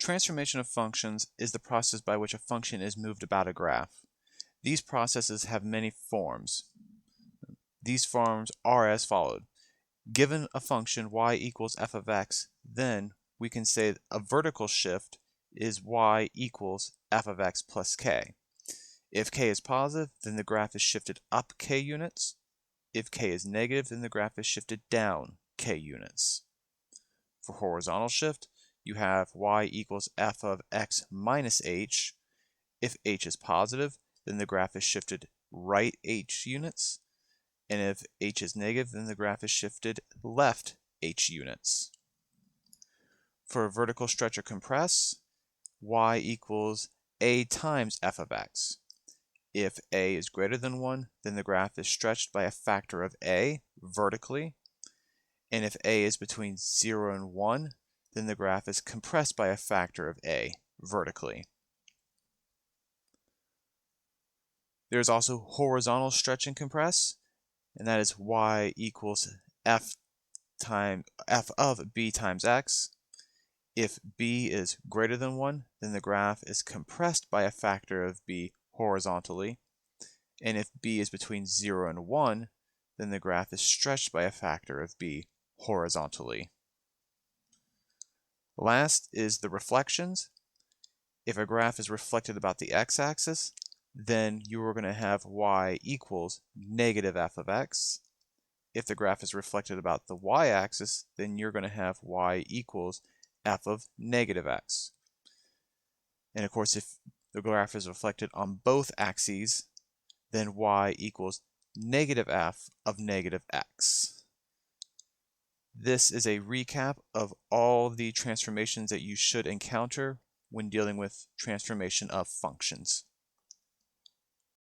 Transformation of functions is the process by which a function is moved about a graph. These processes have many forms. These forms are as followed. Given a function y equals f of x, then we can say a vertical shift is y equals f of x plus k. If k is positive, then the graph is shifted up k units. If k is negative, then the graph is shifted down k units. For horizontal shift, you have y equals f of x minus h. If h is positive, then the graph is shifted right h units. And if h is negative, then the graph is shifted left h units. For a vertical stretch or compress, y equals a times f of x. If a is greater than 1, then the graph is stretched by a factor of a vertically. And if a is between 0 and 1, then the graph is compressed by a factor of a vertically. There's also horizontal stretch and compress, and that is y equals f of b times x. If b is greater than 1, then the graph is compressed by a factor of b horizontally. And if b is between 0 and 1, then the graph is stretched by a factor of b horizontally. Last is the reflections. If a graph is reflected about the x-axis, then you are going to have y equals negative f of x. If the graph is reflected about the y-axis, then you're going to have y equals f of negative x. And of course, if the graph is reflected on both axes, then y equals negative f of negative x. This is a recap of all the transformations that you should encounter when dealing with transformation of functions.